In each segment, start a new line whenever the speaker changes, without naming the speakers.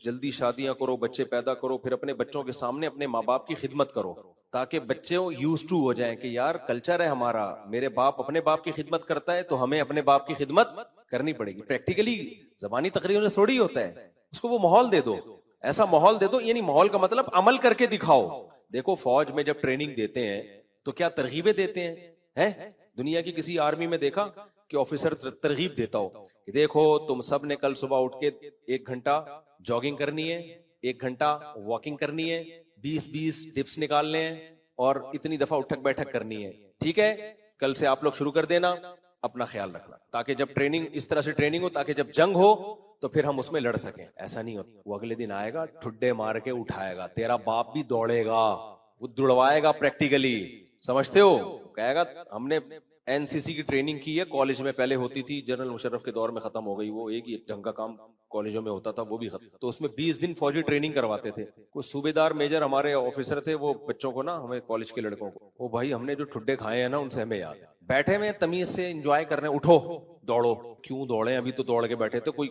جلدی شادیاں کرو, بچے پیدا کرو, پھر اپنے بچوں کے سامنے اپنے ماں باپ کی خدمت کرو, تاکہ بچے یوز ٹو ہو جائیں کہ یار کلچر ہے ہمارا, میرے باپ اپنے باپ کی خدمت کرتا ہے تو ہمیں اپنے باپ کی خدمت کرنی پڑے گی. پریکٹیکلی زبانی تقریروں سے تھوڑی ہوتا ہے, اس کو وہ ماحول دے دو, ایسا ماحول دے دو, یعنی ماحول کا مطلب عمل کر کے دکھاؤ. دیکھو فوج میں جب ٹریننگ دیتے ہیں تو کیا ترغیبیں دیتے ہیں, دنیا کی کسی آرمی میں دیکھا کہ آفیسر ترغیب دیتا ہو کہ دیکھو تم سب نے کل صبح اٹھ کے 1 گھنٹہ جاگنگ کرنی ہے, 1 گھنٹہ واکنگ کرنی ہے, 20 ڈپس نکالنے ہیں اور اتنی دفعہ اٹھک بیٹھک کرنی ہے, ٹھیک ہے, کل سے آپ لوگ شروع کر دینا, اپنا خیال رکھنا, تاکہ جب ٹریننگ اس طرح سے ٹریننگ ہو تاکہ جب جنگ ہو تو پھر ہم اس میں لڑ سکیں. ایسا نہیں ہوتا, وہ اگلے دن آئے گا ٹھڈے مار کے اٹھائے گا, تیرا باپ بھی دوڑے گا, وہ دوڑوائے گا پریکٹیکلی, سمجھتے ہو, کہے گا ہم نے این سی سی کی ٹریننگ کی ہے, کالج میں پہلے ہوتی تھی, جنرل مشرف کے دور میں ختم ہو گئی, وہ ایک ہی ڈھنگ کا کام کالجوں میں ہوتا تھا, وہ بھی ختم. تو اس میں 20 دن فوجی ٹریننگ کرواتے تھے. کوئی صوبیدار میجر ہمارے آفیسر تھے, وہ بچوں کو نا, ہمیں کالج کے لڑکوں کو, وہ بھائی ہم نے جو ٹھڈے کھائے ہیں نا ان سے ہمیں یاد ہے, بیٹھے میں تمیز سے انجوائے کرنے, اٹھو دوڑو. کیوں دوڑے, ابھی تو دوڑ کے بیٹھے تھے, کوئی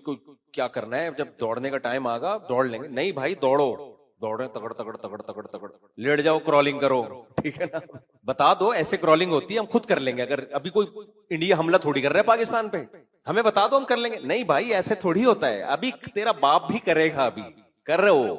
کیا کرنا ہے, جب دوڑنے کا ٹائم آگا دوڑ لیں گے. نہیں بھائی دوڑو, دوڑے تگڑ تگڑ تگڑ تگڑ تگڑ, لیٹ جاؤ کرالنگ کرو, ٹھیک ہے نا, بتا دو ایسے کرالنگ ہوتی ہے, ہم خود کر لیں گے. اگر ابھی کوئی انڈیا حملہ تھوڑی کر رہا ہے پاکستان پہ, ہمیں بتا دو ہم کر لیں گے. نہیں بھائی ایسے تھوڑی ہوتا ہے, ابھی تیرا باپ بھی کرے گا, ابھی کر رہے ہو,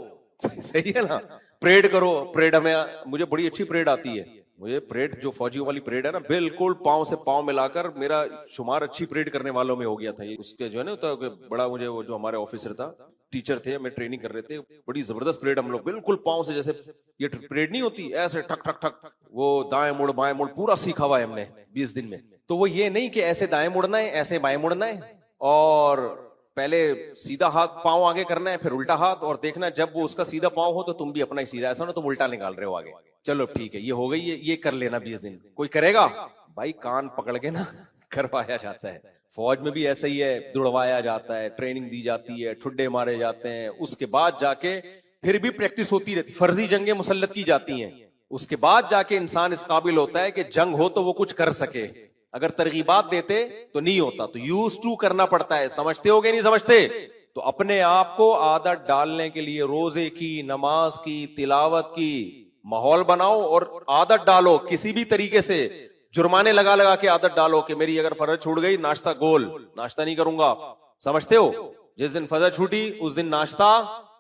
صحیح ہے نا. پریڈ کرو, پریڈ ہمیں, مجھے بڑی اچھی پریڈ آتی ہے, مجھے پریڈ جو فوجیوں والی پریڈ ہے نا, بالکل پاؤں سے پاؤں ملا کر میرا شمار اچھی پریڈ کرنے والوں میں ہو گیا تھا. یہ اس کے جو ہے نا بڑا, مجھے وہ جو ہمارے آفیسر تھا, ٹیچر تھے, ہمیں ٹریننگ کر رہے تھے, بڑی زبردست پریڈ, ہم لوگ بالکل پاؤں سے, جیسے یہ پریڈ نہیں ہوتی ایسے ٹھک ٹھک ٹھک, وہ دائیں مڑ بائیں مڑ پورا سیکھا ہوا ہے ہم نے 20 دن میں. تو وہ یہ نہیں کہ ایسے دائیں مڑنا ہے, ایسے بائیں مڑنا ہے, اور پہلے سیدھا ہاتھ پاؤں آگے کرنا ہے, پھر الٹا ہاتھ, اور دیکھنا جب وہ اس کا سیدھا پاؤں ہو تو تم بھی اپنا ہی سیدھا, ایسا نا تم الٹا نکال رہے ہو آگے. چلو ٹھیک ہے, یہ ہو گئی ہے, یہ کر لینا 20 دن. کوئی کرے گا بھائی, کان پکڑ کے نا کروایا جاتا ہے. فوج میں بھی ایسا ہی ہے, دوڑوایا جاتا ہے, ٹریننگ دی جاتی ہے, ٹھڈے مارے جاتے ہیں, اس کے بعد جا کے پھر بھی پریکٹس ہوتی رہتی, فرضی جنگیں مسلط کی جاتی ہیں, اس کے بعد جا کے انسان اس قابل ہوتا ہے کہ جنگ ہو تو وہ کچھ کر سکے. اگر ترغیبات دیتے تو نہیں ہوتا, تو یوز ٹو کرنا پڑتا ہے. سمجھتے ہو گے نہیں سمجھتے؟ تو اپنے آپ کو عادت ڈالنے کے لیے روزے کی, نماز کی, تلاوت کی ماحول بناؤ, اور عادت ڈالو کسی بھی طریقے سے. جرمانے لگا لگا کے عادت ڈالو کہ میری اگر فرض چھوٹ گئی, ناشتہ گول, ناشتہ نہیں کروں گا. سمجھتے ہو؟ جس دن فرض چھوٹی اس دن ناشتہ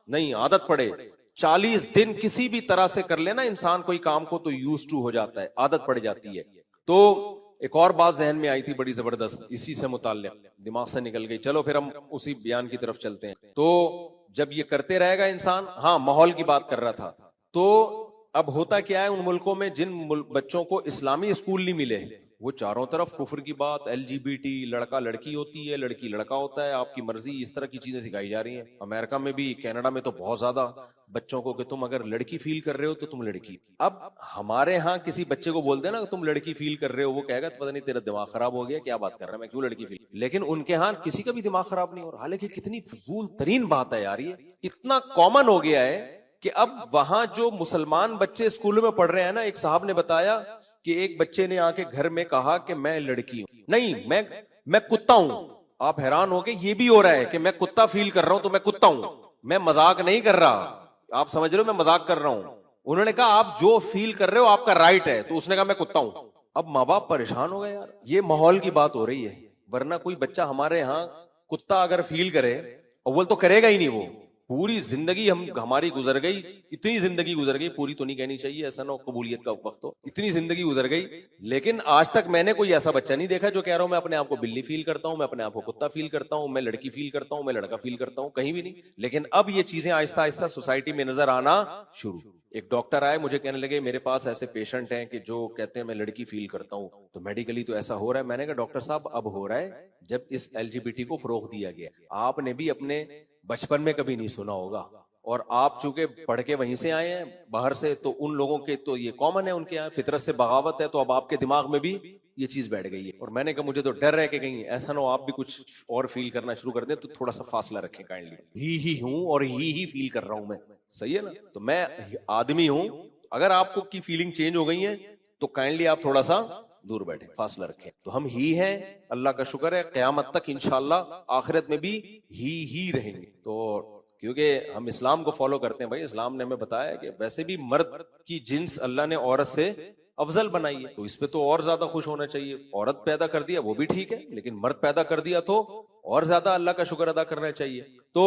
نہیں, عادت پڑے. 40 دن کسی بھی طرح سے کر لینا انسان کوئی کام کو, تو یوز ٹو ہو جاتا ہے, عادت پڑ جاتی ہے. تو ایک اور بات ذہن میں آئی تھی بڑی زبردست, اسی سے متعلق, دماغ سے نکل گئی. چلو پھر ہم اسی بیان کی طرف چلتے ہیں. تو جب یہ کرتے رہے گا انسان, ہاں ماحول کی بات کر رہا تھا, تو اب ہوتا کیا ہے, ان ملکوں میں جن بچوں کو اسلامی اسکول نہیں ملے, وہ چاروں طرف کفر کی بات, LGBT, لڑکا لڑکی ہوتی ہے, لڑکی لڑکا ہوتا ہے, آپ کی مرضی, اس طرح کی چیزیں سکھائی جا رہی ہیں. امریکہ میں بھی, کینیڈا میں تو بہت زیادہ بچوں کو کہ تم اگر لڑکی فیل کر رہے ہو تو تم لڑکی. اب ہمارے ہاں کسی بچے کو بولتے نا تم لڑکی فیل کر رہے ہو, وہ کہے گا پتہ نہیں تیرا دماغ خراب ہو گیا, کیا بات کر رہا ہے, میں کیوں لڑکی فیل. لیکن ان کے ہاں کسی کا بھی دماغ خراب نہیں ہو رہا. حالانکہ کتنی فضول ترین بات ہے یار, یہ اتنا کامن ہو گیا ہے کہ اب وہاں جو مسلمان بچے اسکولوں میں پڑھ رہے ہیں نا, ایک صاحب نے بتایا کہ ایک بچے نے آ کے گھر میں کہا کہ میں لڑکی ہوں, نہیں میں کتا ہوں. آپ حیران ہو گئے, یہ بھی ہو رہا ہے کہ میں کتا فیل کر رہا ہوں تو میں کتا ہوں, میں مذاق نہیں کر رہا, آپ سمجھ رہے ہو میں مذاق کر رہا ہوں. انہوں نے کہا آپ جو فیل کر رہے ہو آپ کا رائٹ ہے, تو اس نے کہا میں کتا ہوں. اب ماں باپ پریشان ہو گئے یار, یہ ماحول کی بات ہو رہی ہے, ورنہ کوئی بچہ ہمارے ہاں کتا اگر فیل کرے, اول تو کرے گا ہی نہیں, وہ پوری زندگی ہماری گزر گئی, اتنی زندگی گزر گئی, پوری تو نہیں کہنی چاہیے, ایسا نہ قبولیت کا وقت ہو, اتنی زندگی گزر گئی, لیکن آج تک میں نے کوئی ایسا بچہ نہیں دیکھا جو کہہ رہا ہوں میں اپنے آپ کو بلی فیل کرتا ہوں, میں اپنے آپ کو کتا فیل کرتا ہوں, میں لڑکی فیل کرتا ہوں, میں لڑکا فیل کرتا ہوں, کہیں بھی نہیں. لیکن اب یہ چیزیں آہستہ آہستہ سوسائٹی میں نظر آنا شروع. ایک ڈاکٹر آئے, مجھے کہنے لگے میرے پاس ایسے پیشنٹ ہیں کہ جو کہتے ہیں میں لڑکی فیل کرتا ہوں, تو میڈیکلی تو ایسا ہو رہا ہے. میں نے کہا ڈاکٹر صاحب اب ہو رہا ہے جب اس LGBT کو فروغ دیا گیا. آپ نے بھی اپنے بچپن میں کبھی نہیں سنا ہوگا, اور آپ چونکہ پڑھ کے وہیں سے آئے ہیں باہر سے, تو ان لوگوں کے تو یہ کامن ہے, ان کے یہاں فطرت سے بغاوت ہے, تو اب آپ کے دماغ میں بھی یہ چیز بیٹھ گئی ہے. اور میں نے کہا مجھے تو ڈر ہے کہ کہیں ایسا نہ ہو آپ بھی کچھ اور فیل کرنا شروع کر دیں, تو تھوڑا سا فاصلہ رکھیں کائنڈلی. ہی ہوں اور ہی فیل کر رہا ہوں میں, صحیح ہے نا, تو میں آدمی ہوں. اگر آپ کو کی فیلنگ چینج ہو گئی ہیں تو کائنڈلی آپ تھوڑا سا دور بیٹھیں, فاصلہ رکھیں. تو ہم ہی ہیں, اللہ کا شکر ہے, قیامت تک انشاءاللہ آخرت میں بھی ہی رہیں گے. تو کیونکہ ہم اسلام کو فالو کرتے ہیں بھائی. اسلام نے ہمیں بتایا کہ ویسے بھی مرد کی جنس اللہ نے عورت سے افضل بنائی ہے, تو اس پہ تو اور زیادہ خوش ہونا چاہیے. عورت پیدا کر دیا وہ بھی ٹھیک ہے, لیکن مرد پیدا کر دیا تو اور زیادہ اللہ کا شکر ادا کرنا چاہیے. تو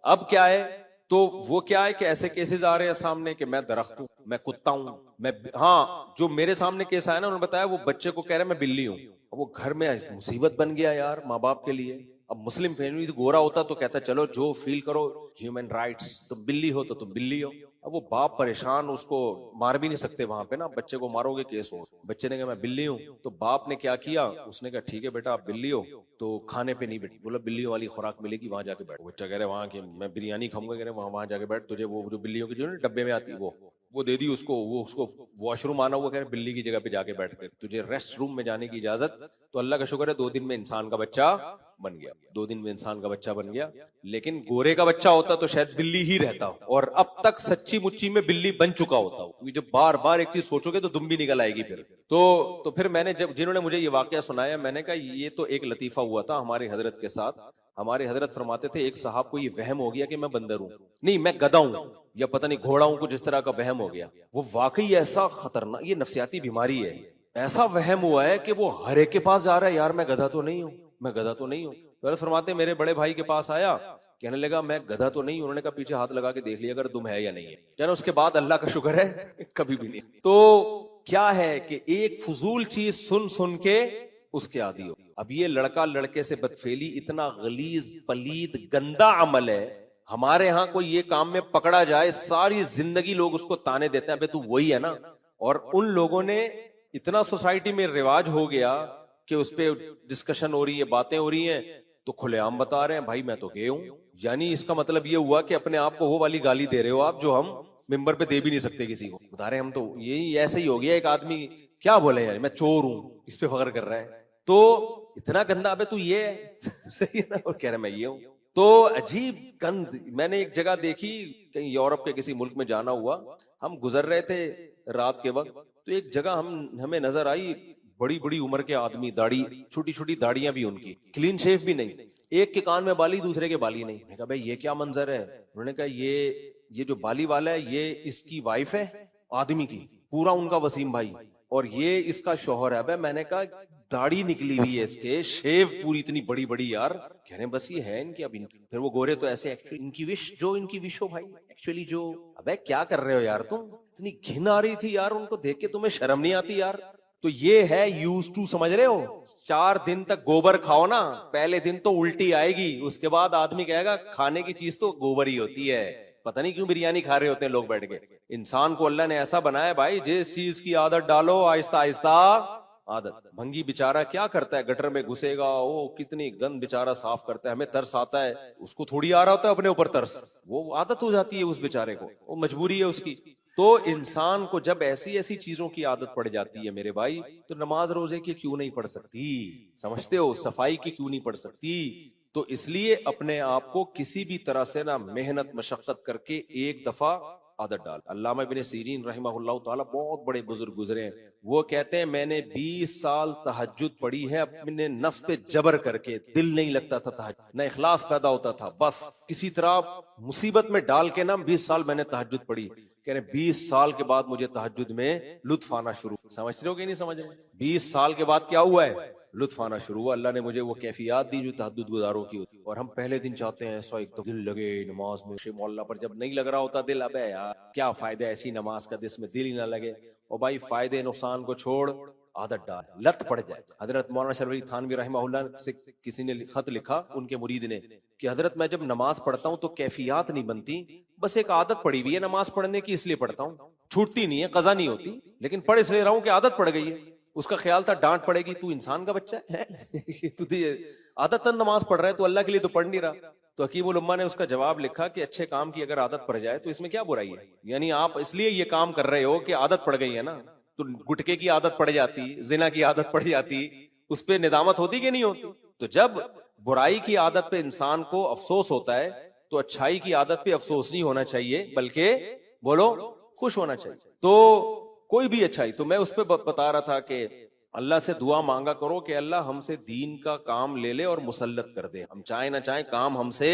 اب کیا ہے, تو وہ کیا ہے کہ ایسے کیسز آ رہے ہیں سامنے کہ میں درخت ہوں, میں کتا ہوں, میں ہاں جو میرے سامنے کیس آیا نا, انہوں نے بتایا وہ بچے کو کہہ رہے میں بلی ہوں. وہ گھر میں مصیبت بن گیا یار ماں باپ کے لیے. اب مسلم فیملی گورا ہوتا تو کہتا چلو جو فیل کرو, ہیومن رائٹس, تم بلی ہو تو تم بلی ہو. اب وہ باپ پریشان, اس کو مار بھی نہیں سکتے وہاں پہ نا, بچے کو مارو گے کیس ہو. بچے نے کہا میں بلی ہوں, تو باپ نے کیا کیا, اس نے کہا ٹھیک ہے بیٹا آپ بلی ہو تو کھانے پہ نہیں بیٹھ, بولا بلیوں والی خوراک ملے گی وہاں جا کے بیٹھ. بچہ کہہ رہے وہاں کی میں بریانی کھاؤں گا, کہہ رہے وہاں جا کے بیٹھ, تجھے وہ جو بلیوں کی جو ڈبے میں آتی وہ دے دی اس کو. وہ اس کو واش روم آنا ہوا, کہہ رہے بلی کی جگہ پہ جا کے بیٹھ کر تجھے ریسٹ روم میں جانے کی اجازت. تو اللہ کا شکر ہے 2 دن میں انسان کا بچہ بن گیا, 2 دن میں انسان کا بچہ بن گیا. لیکن گورے کا بچہ ہوتا تو شاید بلی ہی رہتا, اور اب تک سچی مچی میں بلی بن چکا ہوتا. جب بار بار ایک چیز سوچو گے تو دم بھی نکل آئے گی پھر. تو پھر میں نے جنہوں نے مجھے یہ واقعہ سنایا, میں نے کہا یہ تو ایک لطیفہ ہوا تھا ہمارے حضرت کے ساتھ. ہمارے حضرت فرماتے تھے ایک صاحب کو یہ وہم ہو گیا کہ میں بندر ہوں, نہیں میں گدھا ہوں یا پتہ نہیں گھوڑا ہوں, کچھ اس طرح کا وہم ہو گیا. وہ واقعی ایسا خطرناک, یہ نفسیاتی بیماری ہے, ایسا وہم ہوا ہے کہ وہ ہر ایک کے پاس جا رہا ہے, یار میں گدھا تو نہیں ہوں, میں گدھا تو نہیں ہوں. فرماتے میرے بڑے بھائی کے پاس آیا, کہنے لگا میں گدھا تو نہیں ہوں. انہوں نے کہا پیچھے ہاتھ لگا کے دیکھ لیا اگر دم ہے یا نہیں ہے. کہنا اس کے بعد اللہ کا شکر ہے کبھی بھی نہیں. تو کیا ہے کہ ایک فضول چیز سن سن کے اس کے عادی ہو. اب یہ لڑکا لڑکے سے بدفعلی اتنا غلیظ پلید گندا عمل ہے. ہمارے ہاں کوئی یہ کام میں پکڑا جائے ساری زندگی لوگ اس کو تانے دیتے ہیں, ابے تو وہی ہے نا. اور ان لوگوں نے اتنا سوسائٹی میں رواج ہو گیا کہ اس پہ ڈسکشن ہو رہی ہے, باتیں ہو رہی ہیں, تو کھلے عام بتا رہے ہیں بھائی میں تو گئے ہوں. یعنی اس کا مطلب یہ ہوا کہ اپنے آپ کو وہ والی گالی دے رہے ہو آپ جو ہم ممبر پہ دے بھی نہیں سکتے کسی کو. بتا رہے ہم تو یہی ایسے ہی ہو گیا. ایک آدمی کیا بولے یار میں چور ہوں, اس پہ فخر کر رہا ہے. تو اتنا گندا, ابے تو یہ ہے صحیح ہے نا, اور کہہ رہا میں یہ ہوں. تو عجیب گند. میں نے ایک جگہ دیکھی, کہیں یورپ کے کسی ملک میں جانا ہوا, ہم گزر رہے تھے رات کے وقت, تو ایک جگہ ہمیں نظر آئی, بڑی بڑی عمر کے آدمی, داڑھی چھوٹی چھوٹی داڑیاں بھی ان کی, کلین شیف بھی نہیں, ایک کے کان میں بالی دوسرے کے بالی نہیں. میں نے کہا بھائی یہ کیا منظر ہے؟ انہوں نے کہا یہ جو بالی والا ہے یہ اس کی وائف ہے آدمی کی, پورا ان کا وسیم بھائی, اور یہ اس کا شوہر ہے. میں نے کہا داڑھی نکلی ہوئی ہے اس کے, شیو پوری اتنی بڑی بڑی یار. کہہ رہے ہیں بس یہ ہے ان کی. اب پھر وہ گورے تو ایسے ان کی وش جو ان کی وش ہو بھائی, ایکچولی جو. ابے کیا کر رہے ہو یار تم, اتنی گھن آ رہی تھی یار ان کو دیکھ کے, تمہیں شرم نہیں آتی یار؟ تو یہ ہے یوز ٹو, سمجھ رہے ہو. 4 دن تک گوبر کھاؤ نا, پہلے دن تو الٹی آئے گی, اس کے بعد آدمی کہے گا کھانے کی چیز تو گوبر ہی ہوتی ہے. پتہ نہیں کیوں بریانی کھا رہے ہوتے ہیں لوگ بیٹھ کے. انسان کو اللہ نے ایسا بنایا بھائی, جس چیز کی عادت ڈالو آہستہ آہستہ عادت. بھنگی بیچارہ کیا کرتا ہے, گٹر میں گھسے گا, وہ کتنی گند بیچارہ صاف کرتا ہے, ہمیں ترس آتا ہے, اس کو تھوڑی آ رہا ہوتا ہے اپنے اوپر ترس, وہ عادت ہو جاتی ہے اس بیچارے کو, وہ مجبوری ہے اس کی. تو انسان کو جب ایسی ایسی چیزوں کی عادت پڑ جاتی ہے میرے بھائی, تو نماز روزے کی کیوں نہیں پڑھ سکتی, سمجھتے ہو, صفائی کی کیوں نہیں پڑھ سکتی. تو اس لیے اپنے آپ کو کسی بھی طرح سے نہ محنت مشقت کر کے ایک دفعہ عادت ڈال. علامہ ابن سیرین رحمہ اللہ تعالی بہت بڑے بزرگ گزرے ہیں, وہ کہتے ہیں میں نے 20 سال تہجد پڑھی ہے اپنے نفس پہ جبر کر کے, دل نہیں لگتا تھا تہجد, نہ اخلاص پیدا ہوتا تھا, بس کسی طرح مصیبت میں ڈال کے نا 20 سال میں نے تہجد پڑھی. کہہ رہے 20 سال کے بعد مجھے تہجد میں لطف آنا شروع. سمجھ رہے ہو کہ نہیں سمجھ رہے؟ 20 سال کے بعد کیا ہوا ہے, لطف آنا شروع ہوا. اللہ نے مجھے وہ کیفیات دی جو تہجد گزاروں کی ہوتی. اور ہم پہلے دن چاہتے ہیں ایسا ایک تو دل لگے نماز میں, مولا پر جب نہیں لگ رہا ہوتا دل, ابے یار کیا فائدہ ایسی نماز کا جس میں دل ہی نہ لگے. اور بھائی فائدے نقصان کو چھوڑ, عادت ڈال, لت پڑ جائے. حضرت مولانا شرف علی تھانوی رحمہ اللہ سے کسی نے خط لکھا, ان کے مرید نے, کہ حضرت میں جب نماز پڑھتا ہوں تو کیفیات نہیں بنتی, بس ایک عادت پڑی ہوئی ہے نماز پڑھنے کی, اس لیے پڑھتا ہوں, چھوٹتی نہیں ہے, قضا نہیں ہوتی, لیکن پڑھ اس لیے رہا ہوں کہ عادت پڑ گئی ہے. اس کا خیال تھا ڈانٹ پڑے گی, تو انسان کا بچہ ہے تو عادت نماز پڑھ رہا ہے, تو اللہ کے لیے تو پڑھ نہیں رہا. تو حکیم الامہ نے اس کا جواب لکھا کہ اچھے کام کی اگر عادت پڑ جائے تو اس میں کیا برائی ہے. یعنی آپ اس لیے یہ کام کر رہے ہو کہ عادت پڑ گئی ہے نا, تو گٹکے کی عادت پڑ جاتی, زنا کی عادت پڑ جاتی, اس پہ ندامت ہوتی کہ نہیں ہوتی. تو جب برائی کی عادت پہ انسان کو افسوس ہوتا ہے, تو اچھائی کی عادت پہ افسوس نہیں ہونا چاہیے, بلکہ بولو خوش ہونا چاہیے. تو کوئی بھی اچھائی, تو میں اس پہ بتا رہا تھا کہ اللہ سے دعا مانگا کرو کہ اللہ ہم سے دین کا کام لے لے اور مسلط کر دے, ہم چاہیں نہ چاہیں کام ہم سے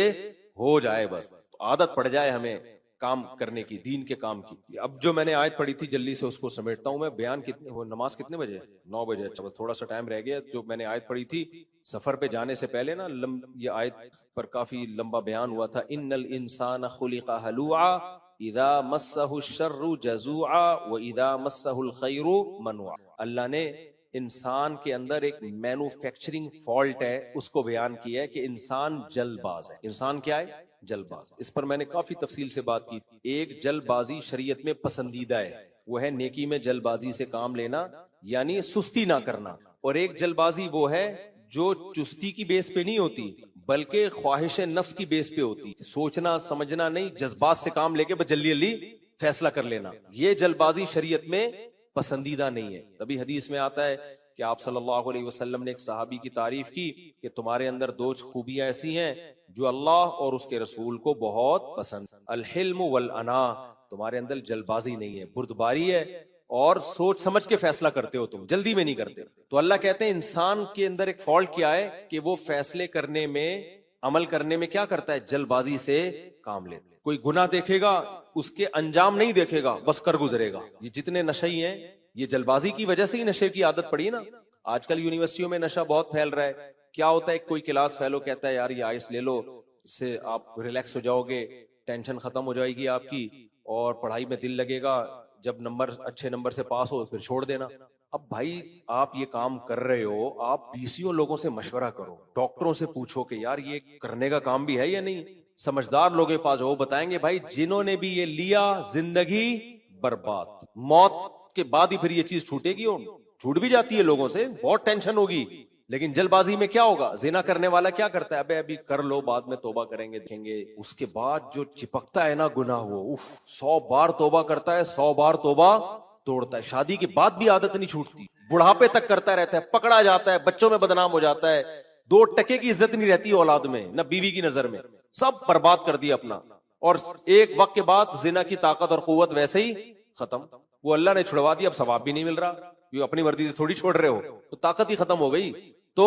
ہو جائے بس. عادت پڑ جائے ہمیں کام کرنے کی، دین کے کام کی. اب جو میں نے آیت پڑھی تھی جلدی سے اس کو سمیٹتا ہوں میں. بیان کتنے، وہ نماز کتنے بجے؟ 9 بجے. اچھا بس تھوڑا سا ٹائم رہ گیا. جو میں نے آیت پڑھی تھی سفر پہ جانے سے پہلے نا، یہ آیت پر کافی لمبا بیان ہوا تھا. ان الانسان خلق ہلوعا اذا مسہ الشر جزوعا واذا مسہ الخیر منوعا. اللہ نے انسان کے اندر ایک مینوفیکچرنگ فالٹ ہے، اس کو بیان کیا ہے کہ انسان جلد باز ہے. انسان کیا ہے؟ جلد باز. اس پر میں نے کافی تفصیل سے بات کی. ایک جلد بازی شریعت میں پسندیدہ ہے، وہ ہے نیکی میں جلد بازی سے کام لینا، یعنی سستی نہ کرنا. اور ایک جلد بازی وہ ہے جو چستی کی بیس پہ نہیں ہوتی بلکہ خواہش نفس کی بیس پہ ہوتی. سوچنا سمجھنا نہیں، جذبات سے کام لے کے بس جلدی جلدی فیصلہ کر لینا. یہ جلد بازی شریعت میں پسندیدہ نہیں ہے. تبھی حدیث میں آتا ہے کہ آپ صلی اللہ علیہ وسلم نے ایک صحابی کی تعریف کی کہ تمہارے اندر 2 خوبیاں ایسی ہیں جو اللہ اور اس کے رسول کو بہت پسند، الحلم والانا. تمہارے اندر جلد بازی نہیں ہے، بردباری ہے، اور سوچ سمجھ کے فیصلہ کرتے ہو، تم جلدی میں نہیں کرتے. تو اللہ کہتے ہیں انسان کے اندر ایک فالٹ کیا ہے کہ وہ فیصلے کرنے میں، عمل کرنے میں کیا کرتا ہے؟ جلد بازی سے کام لیتا. کوئی گناہ دیکھے گا، اس کے انجام نہیں دیکھے گا، بس کر گزرے گا. یہ جتنے نشئی ہیں یہ جلد بازی کی وجہ سے ہی نشے کی عادت پڑی نا. آج کل یونیورسٹیوں میں نشہ بہت پھیل رہا ہے. کیا ہوتا ہے، کوئی کلاس فیلو کہتا ہے یار یہ آئس لے لو، اس سے آپ ریلیکس ہو جاؤ گے، ٹینشن ختم ہو جائے گی آپ کی، اور پڑھائی میں دل لگے گا. جب اچھے نمبر سے پاس ہو پھر چھوڑ دینا. اب بھائی آپ یہ کام کر رہے ہو، آپ 20 لوگوں سے مشورہ کرو، ڈاکٹروں سے پوچھو کہ یار یہ کرنے کا کام بھی ہے یا نہیں. سمجھدار لوگوں کے پاس وہ بتائیں گے بھائی جنہوں نے بھی یہ لیا زندگی برباد. موت کے بعد ہی پھر یہ چیز چھوٹے گی، اور چھوٹ بھی جاتی ہے لوگوں سے، بہت ٹینشن ہوگی. لیکن جلد بازی میں کیا ہوگا؟ زنا کرنے والا کیا کرتا ہے؟ ابھی کر لو، بعد میں توبہ کریں گے دیکھیں گے. اس کے بعد جو چپکتا ہے نا گناہ، وہ 100 بار توبہ کرتا ہے، 100 بار توبہ توڑتا ہے. شادی کے بعد بھی عادت نہیں چھوٹتی، بڑھاپے تک کرتا رہتا ہے، پکڑا جاتا ہے، بچوں میں بدنام ہو جاتا ہے، 2 ٹکے کی عزت نہیں رہتی اولاد میں، نہ بیوی کی نظر میں، سب برباد کر دیا اپنا. اور ایک وقت کے بعد زنا کی طاقت اور قوت ویسے ہی ختم. وہ اللہ نے چھڑوا دیا، اب ثواب بھی نہیں مل رہا. یہ اپنی مرضی سے تھوڑی چھوڑ رہے ہو، تو طاقت ہی ختم ہو گئی. تو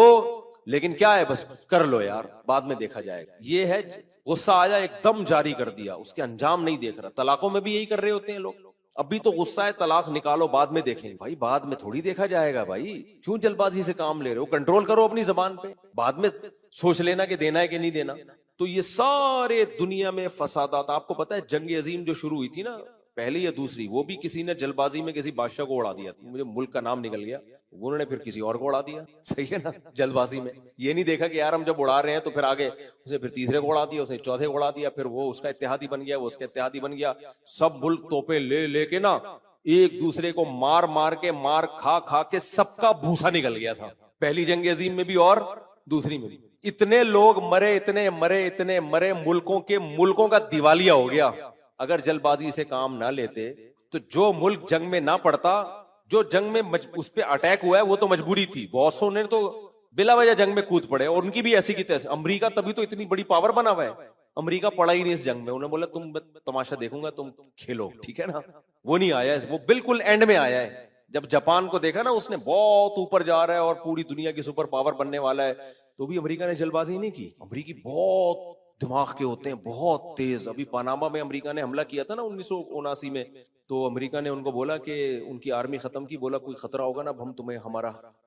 لیکن کیا ہے، بس کر لو یار، بعد میں دیکھا جائے گا. یہ ہے غصہ آیا ایک دم جاری کر دیا، اس کے انجام نہیں دیکھ رہا. طلاقوں میں بھی یہی کر رہے ہوتے ہیں لوگ. ابھی تو غصہ ہے، طلاق نکالو، بعد میں دیکھیں. بھائی بعد میں تھوڑی دیکھا جائے گا. بھائی کیوں جلد بازی سے کام لے رہے ہو؟ کنٹرول کرو اپنی زبان پہ، بعد میں سوچ لینا کہ دینا ہے کہ نہیں دینا. تو یہ سارے دنیا میں فسادات، آپ کو پتا ہے جنگ عظیم جو شروع ہوئی تھی نا، پہلی یا دوسری، وہ بھی کسی نے جلد بازی میں کسی بادشاہ کو اڑا دیا. مجھے ملک کا نام نکل گیا، انہوں نے پھر کسی اور کو اڑا دیا. صحیح ہے نا؟ جلد بازی میں یہ نہیں دیکھا کہ یار ہم جب اڑا رہے ہیں تو پھر آگے اسے پھر تیسرے کو اڑا دیا، اسے چوتھے کو اڑا دیا، پھر وہ اس کا اتحادی بن گیا، وہ اس کا اتحادی بن گیا. سب ملک توپے لے لے کے نا ایک دوسرے کو مار مار کے، مار کھا کھا کے سب کا بھوسا نکل گیا تھا. پہلی جنگ عظیم میں بھی اور دوسری میں بھی اتنے لوگ مرے، اتنے مرے، ملکوں کا دیوالیہ ہو گیا. اگر جلد بازی سے کام نہ لیتے تو جو ملک جنگ میں نہ پڑتا، جو جنگ میں اس پہ اٹیک ہوا ہے وہ تو مجبوری تھی. بہت سو نے تو بلا وجہ جنگ میں کود پڑے، اور ان کی بھی ایسی کی تیسے. امریکہ تبھی تو اتنی بڑی پاور بنا ہوا ہے، امریکہ پڑا ہی نہیں اس جنگ میں. انہوں نے بولا تم تماشا دیکھوں گا، تم کھیلو، ٹھیک ہے نا. وہ نہیں آیا، وہ بالکل اینڈ میں آیا ہے. جب جاپان کو دیکھا نا، اس نے بہت اوپر جا رہا ہے اور پوری دنیا کی سپر پاور بننے والا ہے، تو بھی امریکہ نے جلد بازی نہیں کی. امریکی بہت دماغ کے ہوتے ہیں، بہت تیز. ابھی پاناما میں امریکہ نے حملہ کیا تھا نا 1979 میں، تو امریکہ نے ان کو بولا کہ ان کی آرمی ختم کی، بولا کوئی خطرہ ہوگا نا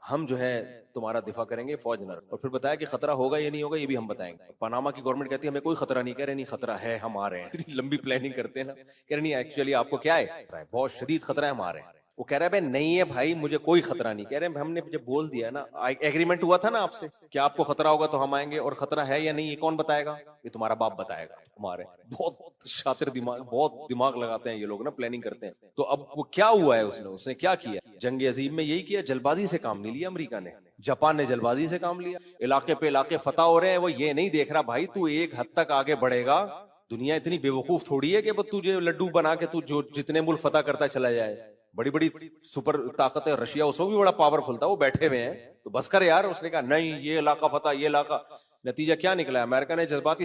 ہم جو ہے تمہارا دفاع کریں گے، فوج نہ. اور پھر بتایا کہ خطرہ ہوگا یا نہیں ہوگا یہ بھی ہم بتائیں گے. پاناما کی گورنمنٹ کہتی ہے ہمیں کوئی خطرہ نہیں. کہہ رہے نہیں خطرہ ہے، ہم آ رہے ہیں. اتنی لمبی پلاننگ کرتے ہیں نا. کہہ رہے نہیں ایکچولی آپ کو کیا ہے، بہت شدید خطرہ ہے، ہم آ رہے ہیں. وہ کہہ رہا ہے نہیں ہے بھائی، مجھے کوئی خطرہ نہیں. کہہ رہے ہیں ہم نے جب بول دیا نا، ایگریمنٹ ہوا تھا نا آپ سے کہ آپ کو خطرہ ہوگا تو ہم آئیں گے، اور خطرہ ہے یا نہیں یہ کون بتائے گا؟ یہ تمہارا باپ بتائے گا. ہمارے بہت شاطر دماغ، بہت دماغ لگاتے ہیں یہ لوگ نا، پلاننگ کرتے ہیں. تو اب وہ کیا ہوا ہے، اس نے کیا کیا جنگ عظیم میں؟ یہی کیا، جلد بازی سے کام نہیں لیا امریکہ نے. جاپان نے جلد بازی سے کام لیا. علاقے پہ علاقے فتح ہو رہے ہیں، وہ یہ نہیں دیکھ رہا بھائی تو ایک حد تک آگے بڑھے گا. دنیا اتنی بے وقوف تھوڑی ہے کہ تجھے لڈو بنا کے تو جتنے ملک فتح کرتا چلا جائے. بڑی بڑی سپر طاقت ہے، رشیا اس کو بھی بڑا پاورفل تھا، وہ بیٹھے ہوئے ہیں تو بس کر یار. اس نے کہا نہیں یہ علاقہ فتح، یہ علاقہ. نتیجہ کیا نکلا؟ امریکہ نے جذبات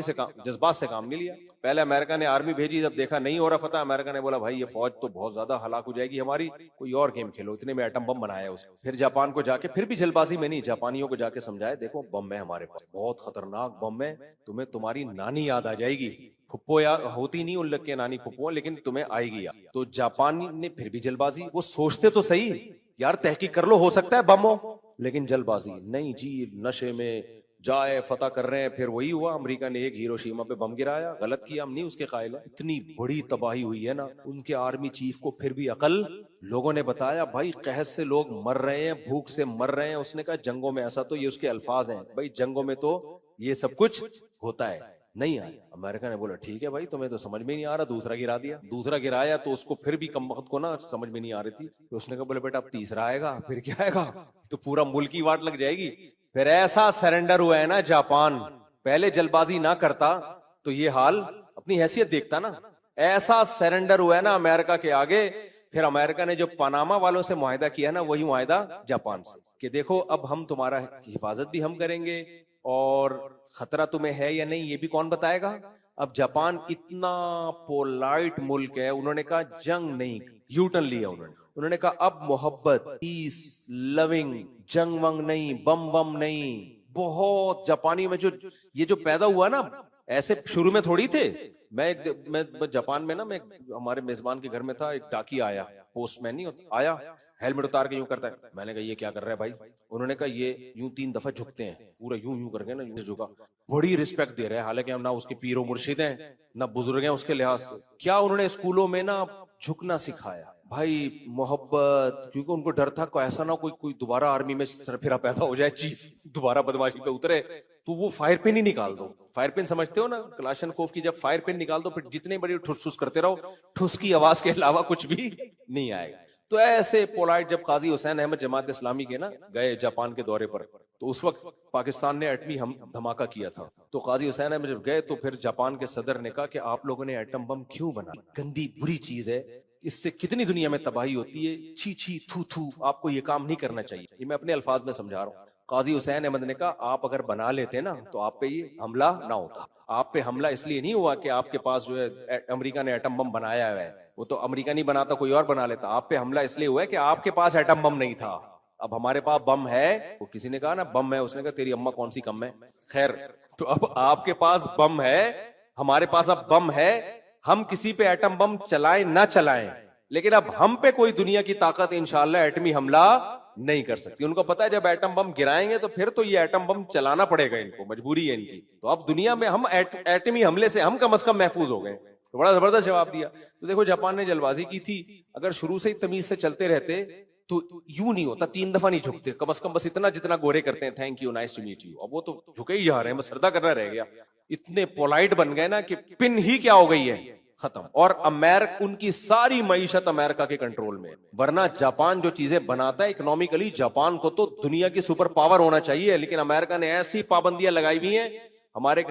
سے کام نہیں لیا. پہلے امریکہ نے آرمی بھیجی، جب دیکھا نہیں ہو رہا فتح، امریکہ نے بولا بھائی یہ فوج تو بہت زیادہ ہلاک ہو جائے گی ہماری، کوئی اور گیم کھیلو. اتنے میں ایٹم بم بنایا اس. پھر جاپان کو جا کے، پھر بھی جلد بازی میں نہیں، جاپانیوں کو جا کے سمجھایا دیکھو بم ہے ہمارے پاس، بہت خطرناک بم ہے، تمہیں تمہاری نانی یاد آ جائے گی. پھپھو یا ہوتی نہیں ان لگ کے نانی پھپھو، لیکن تمہیں آئے گی. تو جاپان نے پھر بھی جلد بازی، وہ سوچتے تو صحیح یار تحقیق کر لو ہو سکتا ہے بم ہو، لیکن جلد بازی نہیں جی، نشے میں جائے فتح کر رہے ہیں. پھر وہی ہوا، امریکہ نے ایک ہیروشیما پہ بم گرایا، غلط کیا، ہم نہیں اس کے قائل ہیں. اتنی بڑی تباہی ہوئی ہے نا، ان کے آرمی چیف کو پھر بھی عقل. لوگوں نے بتایا بھائی قحط سے لوگ مر رہے ہیں، بھوک سے مر رہے ہیں. اس نے کہا جنگوں میں ایسا، تو یہ اس کے الفاظ ہیں بھائی جنگوں میں تو یہ سب کچھ ہوتا ہے، نہیں آیا. امریکہ نے بولا ٹھیک ہے بھائی تمہیں تو سمجھ میں نہیں آ رہا، دوسرا گرا دیا. دوسرا گرایا تو اس کو پھر بھی کم وقت کو نا سمجھ میں نہیں آ رہی تھی. تو اس نے کہا بولے بیٹا اب تیسرا آئے گا، پھر کیا آئے گا، تو پورا ملک کی واٹ لگ جائے گی. پھر ایسا سرنڈر ہوا ہے نا جاپان، پہلے جلد بازی نہ کرتا تو یہ حال، اپنی حیثیت دیکھتا نا. ایسا سرنڈر ہوا ہے نا امریکہ کے آگے. پھر امریکہ نے جو پاناما والوں سے معاہدہ کیا نا، وہی معاہدہ جاپان سے، کہ دیکھو اب ہم تمہارا حفاظت بھی ہم کریں گے، اور خطرہ تمہیں ہے یا نہیں یہ بھی کون بتائے گا. اب جاپان اتنا پولائٹ ملک ہے، انہوں نے کہا جنگ نہیں، یو ٹرن لیا انہوں نے کہا اب محبت، پیس، لونگ، جنگ ونگ نہیں، بم بم نہیں. بہت جاپانی میں جو یہ جو پیدا ہوا نا، ایسے شروع میں تھوڑی تھے. میں جاپان میں نا، میں ہمارے میزبان کے گھر میں تھا، ایک ڈاکی آیا، پوسٹ مین نہیں ہوتا، آیا ہیلمٹ اتار کے یوں کرتا ہے. میں نے کہا یہ کیا کر رہا ہے بھائی؟ انہوں نے کہا یہ یوں 3 دفعہ جھکتے ہیں، پورا یوں یوں کر کے نا، یوں سے جھکا، بڑی رسپیکٹ دے رہے ہیں، حالانکہ ہم نہ اس کے پیر و مرشد ہیں نہ بزرگ ہیں اس کے لحاظ سے. کیا انہوں نے اسکولوں میں نا جھکنا سکھایا بھائی، محبت، کیونکہ ان کو ڈر تھا کوئی ایسا نہ کوئی دوبارہ آرمی میں سرفرا پیدا ہو جائے، چیف دوبارہ بدماشی پہ اترے تو وہ فائر پن ہی نکال دو. فائر پن سمجھتے ہو نا، کلاشنکوف کی جب فائر پن نکال دو پھر جتنے بڑی ٹھس ٹھس کرتے رہو، ٹھس کی آواز کے علاوہ کچھ بھی نہیں آئے گا. تو ایسے پولائٹ جب قاضی حسین احمد جماعت اسلامی کے نا گئے جاپان کے دورے پر، تو اس وقت پاکستان نے ایٹمی دھماکہ کیا تھا. تو قاضی حسین احمد جب گئے تو پھر جاپان کے صدر نے کہا کہ آپ لوگوں نے ایٹم بم کیوں بنا، گندی بری چیز ہے، اس سے کتنی دنیا میں تباہی ہوتی ہے، چھی چھی تھو تھو، آپ کو یہ کام نہیں کرنا چاہیے. یہ میں اپنے الفاظ میں سمجھا رہا ہوں. قاضی حسین احمد نے کہا آپ اگر بنا لیتے نا تو آپ پہ یہ حملہ نہ ہوتا. آپ پہ حملہ اس لیے نہیں ہوا کہ آپ کے پاس جو ہے امریکہ نے ایٹم بم بنایا ہے، وہ تو امریکہ نہیں بناتا کوئی اور بنا لیتا. آپ پہ حملہ اس لیے ہوا ہے کہ آپ کے پاس ایٹم بم نہیں تھا. اب ہمارے پاس بم ہے، وہ کسی نے کہا نا بم ہے، اس نے کہا تیری اماں کون سی کم ہے. خیر، تو اب آپ کے پاس بم ہے، ہمارے پاس اب بم ہے، ہم کسی پہ ایٹم بم چلائیں نہ چلائیں، لیکن اب ہم پہ کوئی دنیا کی طاقت انشاءاللہ ایٹمی حملہ نہیں کر سکتی. ان کو پتا ہے جب ایٹم بم گرائیں گے تو پھر تو یہ ایٹم بم چلانا پڑے گا، ان کو مجبوری ہے ان کی. تو اب دنیا میں ہم ایٹمی حملے سے ہم کم از کم محفوظ ہو گئے. تو بڑا زبردست جواب دیا. تو دیکھو جاپان نے جلد بازی کی تھی، اگر شروع سے ہی تمیز سے چلتے رہتے تو یوں نہیں ہوتا، 3 دفعہ نہیں جھکتے، کم از کم بس اتنا جتنا گورے کرتے ہیں، thank you, nice to meet you. اب وہ تو جھکے ہی جا رہے ہیں، بس سردا کرنا رہ گیا. اتنے پولائٹ بن گئے نا کہ پن ہی کیا ہو گئی ہے، ختم. اور ان کی ساری معیشت امریکہ کے کنٹرول میں. ورنہ جاپان جو چیزیں بناتا ہے اکنامکلی، جاپان کو تو دنیا کی سپر پاور ہونا چاہیے، لیکن امریکہ نے ایسی پابندیاں لگائی ہوئی ہیں. ہمارے ایک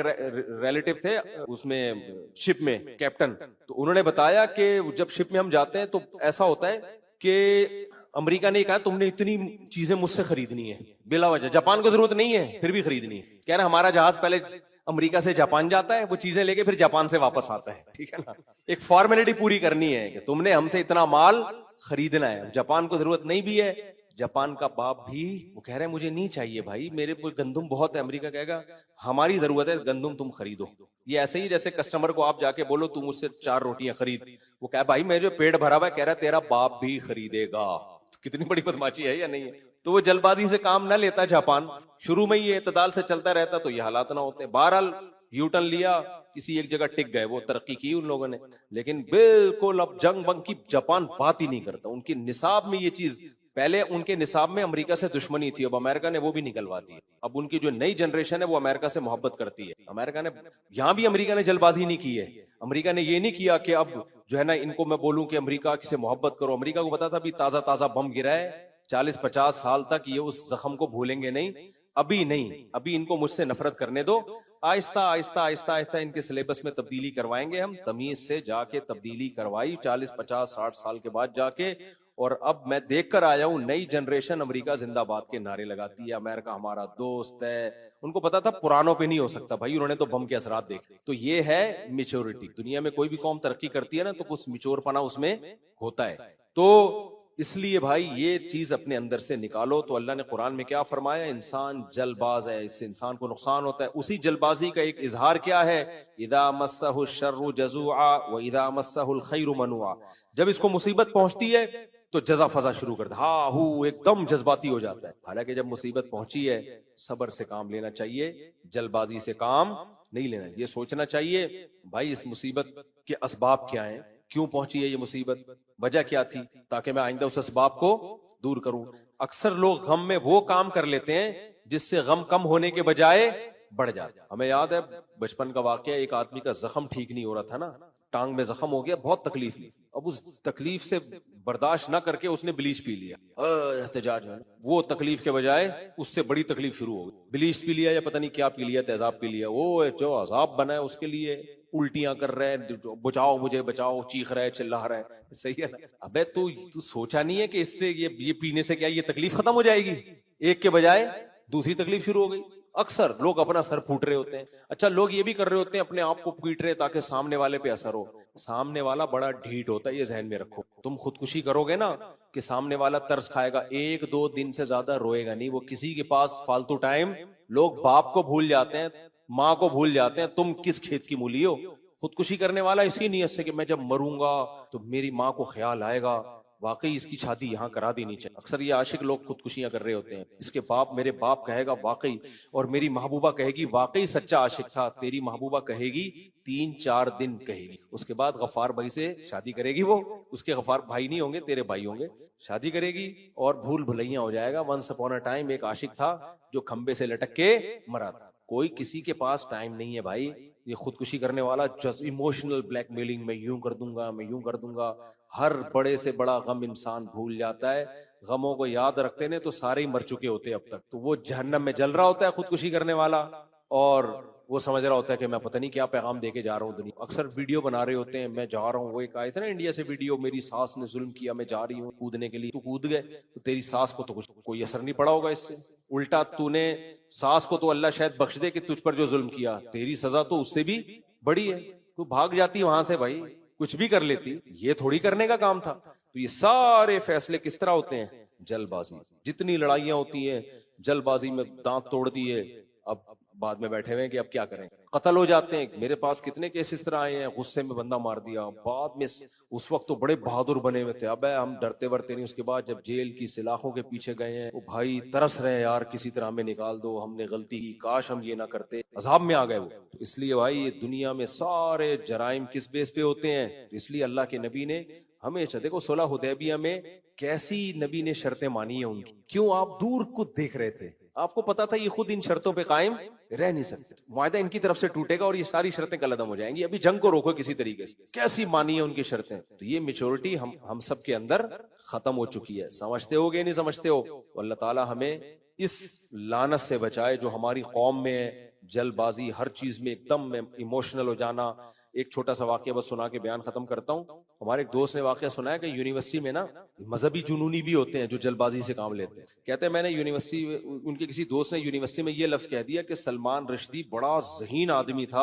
ریلیٹو تھے اس میں شپ میں کیپٹن، تو انہوں نے بتایا کہ جب شپ میں ہم جاتے ہیں تو ایسا ہوتا ہے کہ امریکہ نے کہا تم نے اتنی چیزیں مجھ سے خریدنی ہے بلا وجہ، جاپان کو ضرورت نہیں ہے پھر بھی خریدنی ہے. کہہ رہا ہمارا جہاز پہلے امریکہ سے جاپان جاتا ہے، وہ چیزیں لے کے پھر جاپان سے واپس آتا ہے، ٹھیک ہے نا. ایک فارمیلٹی پوری کرنی ہے کہ تم نے ہم سے اتنا مال خریدنا ہے. جاپان کو ضرورت نہیں بھی ہے. جاپان کا باپ بھی وہ کہہ رہے ہیں مجھے نہیں چاہیے بھائی، میرے کوئی گندم بہت ہے. امریکہ کہے گا ہماری ضرورت ہے گندم، تم خریدو. یہ ایسے ہی جیسے کسٹمر کو آپ جا کے بولو تم مجھ سے 4 روٹیاں خرید، وہ کہا بھائی میں جو پیٹ بھرا ہوا ہے، کہہ رہا تیرا باپ بھی خریدے گا. کتنی بڑی بدماشی ہے یا نہیں ہے. تو وہ جلد بازی سے کام نہ لیتا جاپان، شروع میں یہ اعتدال سے چلتا رہتا تو یہ حالات نہ ہوتے. بہرحال یو ٹرن لیا، کسی ایک جگہ ٹک گئے، وہ ترقی کی ان لوگوں نے. لیکن بالکل اب جنگ بنگ کی جاپان بات ہی نہیں کرتا. ان کے نصاب میں یہ چیز، پہلے ان کے نصاب میں امریکہ سے دشمنی تھی، اب امریکہ نے وہ بھی نکلوا دی. اب ان کی جو نئی جنریشن ہے وہ امریکہ سے محبت کرتی ہے. امریکہ نے یہاں بھی امریکہ نے جلد بازی نہیں کی ہے. امریکہ نے یہ نہیں کیا کہ اب جو ہے نا ان کو میں بولوں کہ امریکہ سے محبت کرو. امریکہ کو پتا تھا بھی تازہ تازہ بم گرا ہے، 40-50 سال تک یہ اس زخم کو بھولیں گے نہیں. ابھی نہیں، ابھی ان کو مجھ سے نفرت کرنے دو. آہستہ آہستہ آہستہ آہستہ ان کے سلیبس میں تبدیلی کروائیں گے ہم. تمیز سے جا کے تبدیلی کروائی 40-50-60 سال کے بعد جا کے. اور اب میں دیکھ کر آیا ہوں نئی جنریشن امریکہ زندہ باد کے نعرے لگاتی ہے، امریکہ ہمارا دوست ہے. ان کو پتا تھا پرانوں پہ نہیں ہو سکتا بھائی، انہوں نے تو بم کے اثرات دیکھے. تو یہ ہے میچورٹی. دنیا میں کوئی بھی قوم ترقی کرتی ہے نا تو کچھ میچور پنا اس میں ہوتا ہے. تو اس لیے بھائی یہ چیز اپنے اندر سے نکالو. تو اللہ نے قرآن میں کیا فرمایا؟ انسان جلد باز ہے, اس سے انسان کو نقصان ہوتا ہے. اسی جلد بازی کا ایک اظہار کیا ہے؟ اذا مسہ الشر جزوعا واذا مسہ الخیر منوعا. جب اس کو مصیبت پہنچتی ہے تو جزا فضا شروع کرتا ہے, ہاں ہو ایک دم جذباتی ہو جاتا ہے. حالانکہ جب مصیبت پہنچی ہے صبر سے کام لینا چاہیے, جلد بازی سے کام نہیں لینا. یہ سوچنا چاہیے بھائی اس مصیبت کے اسباب کیا ہیں, کیوں پہنچی ہے یہ مصیبت, وجہ کیا تھی, تاکہ میں آئندہ اس اسباب کو دور کروں. اکثر لوگ غم میں وہ کام کر لیتے ہیں جس سے غم کم ہونے کے بجائے بڑھ جاتا. ہمیں یاد ہے بچپن کا واقعہ, ایک آدمی کا زخم ٹھیک نہیں ہو رہا تھا نا, ٹانگ میں زخم ہو گیا, بہت تکلیف لی. اب اس تکلیف سے برداشت نہ کر کے اس نے بلیچ پی لیا. احتجاج ہے, وہ تکلیف کے بجائے اس سے بڑی تکلیف شروع ہو گئی. بلیچ پی لیا یا پتہ نہیں کیا پی لیا, تیزاب پی لیا, وہ جو عذاب بنا ہے اس کے لیے الٹیاں کر رہے ہیں, بچاؤ مجھے بچاؤ, چیخ رہے, چلا رہے. صحیح ہے نا؟ ابے تو سوچا نہیں ہے کہ اس سے یہ پینے سے کیا یہ تکلیف ختم ہو جائے گی, ایک کے بجائے دوسری تکلیف شروع ہو گئی. اکثر لوگ اپنا سر پھوٹ رہے ہوتے ہیں. اچھا لوگ یہ بھی کر رہے ہوتے ہیں اپنے آپ کو پیٹ رہے تاکہ سامنے والے پہ اثر ہو. سامنے والا بڑا ڈھیٹ ہوتا ہے, یہ ذہن میں رکھو. تم خودکشی کرو گے نا کہ سامنے والا ترس کھائے گا, ایک دو دن سے زیادہ روئے گا نہیں. وہ کسی کے پاس فالتو ٹائم, لوگ باپ کو بھول جاتے ہیں, ماں کو بھول جاتے ہیں. تم کس کھیت کی مولی ہو؟ خودکشی کرنے والا اسی نیت سے کہ میں جب مروں گا تو میری ماں کو خیال آئے گا, واقعی اس کی شادی یہاں کرا دینی چاہیے. اکثر یہ عاشق لوگ خودکشیاں کر رہے ہوتے ہیں. اس کے باپ, میرے باپ کہے گا واقعی, اور میری محبوبہ کہے گی واقعی سچا عاشق تھا. تیری محبوبہ کہے گی 3-4 دن کہے گی, اس کے بعد غفار بھائی سے شادی کرے گی. وہ اس کے غفار بھائی نہیں ہوں گے, تیرے بھائی ہوں گے. شادی کرے گی اور بھول بھلیاں ہو جائے گا. ونس اپون اے ٹائم ایک عاشق تھا جو کھمبے سے لٹک کے مرا تھا. کوئی کسی کے پاس ٹائم نہیں ہے بھائی. یہ خودکشی کرنے والا ایموشنل بلیک میلنگ, میں یوں کر دوں گا, میں یوں کر دوں گا. ہر بڑے سے بڑا غم انسان بھول جاتا ہے. غموں کو یاد رکھتے نے تو سارے ہی مر چکے ہوتے اب تک. تو وہ جہنم میں جل رہا ہوتا ہے خودکشی کرنے والا, اور وہ سمجھ رہا ہوتا ہے کہ میں پتہ نہیں کیا پیغام دے کے جا رہا ہوں دنیا. اکثر ویڈیو بنا رہے ہوتے ہیں, میں جا رہا ہوں. وہ ایک آئے تھے نا انڈیا سے ویڈیو, میری ساس نے ظلم کیا, میں جا رہی ہوں کودنے کے لیے. تو کود گئے تو تیری ساس کو تو کچھ کوئی اثر نہیں پڑا ہوگا اس سے. الٹا تو نے ساس کو تو اللہ شاید بخش دے کہ تجھ پر جو ظلم کیا, تیری سزا تو اس سے بھی بڑی ہے. تو بھاگ جاتی وہاں سے بھائی, کچھ بھی کر لیتی. یہ تھوڑی کرنے کا کام تھا. تو یہ سارے فیصلے کس طرح ہوتے ہیں؟ جلد بازی. جتنی لڑائیاں ہوتی ہیں جلد بازی میں دانت توڑ دیے, اب بعد میں بیٹھے ہوئے کہ اب کیا کریں, قتل ہو جاتے ہیں. میرے پاس کتنے کیس اس طرح آئے ہیں, غصے میں بندہ مار دیا, بعد میں اس وقت تو بڑے بہادر بنے ہوئے تھے, اب ہم ڈرتے ورتے نہیں. اس کے بعد جب جیل کی سلاخوں کے پیچھے گئے ہیں, وہ بھائی ترس رہے ہیں یار کسی طرح ہمیں نکال دو, ہم نے غلطی کی, کاش ہم یہ نہ کرتے. عذاب میں آ گئے وہ. تو اس لیے بھائی یہ دنیا میں سارے جرائم کس بیس پہ ہوتے ہیں؟ اس لیے اللہ کے نبی نے ہمیشہ, دیکھو صلح حدیبیہ میں کیسی نبی نے شرطیں مانی ہیں ان کی. کیوں؟ آپ دور کو دیکھ رہے تھے, آپ کو پتا تھا یہ خود ان شرطوں پہ قائم رہ نہیں سکتے. معاہدہ ان کی طرف سے ٹوٹے گا اور یہ ساری شرطیں کلعدم ہو جائیں گی. ابھی جنگ کو روکو کسی طریقے سے. کیسی مانی ہے ان کی شرطیں. تو یہ میچورٹی ہم سب کے اندر ختم ہو چکی ہے. سمجھتے ہو گے نہیں سمجھتے ہو؟ اللہ تعالی ہمیں اس لعنت سے بچائے جو ہماری قوم میں ہے, جلد بازی, ہر چیز میں ایک دم ایموشنل ہو جانا. ایک چھوٹا سا واقعہ بس سنا کے بیان ختم کرتا ہوں. ہمارے ایک دوست نے واقعہ سنا ہے کہ یونیورسٹی میں نا مذہبی جنونی بھی ہوتے ہیں جو جلد بازی سے کام لیتے ہیں. کہتے ہیں میں نے یونیورسٹی, ان کے کسی دوست نے یونیورسٹی میں یہ لفظ کہہ دیا کہ سلمان رشدی بڑا ذہین آدمی تھا,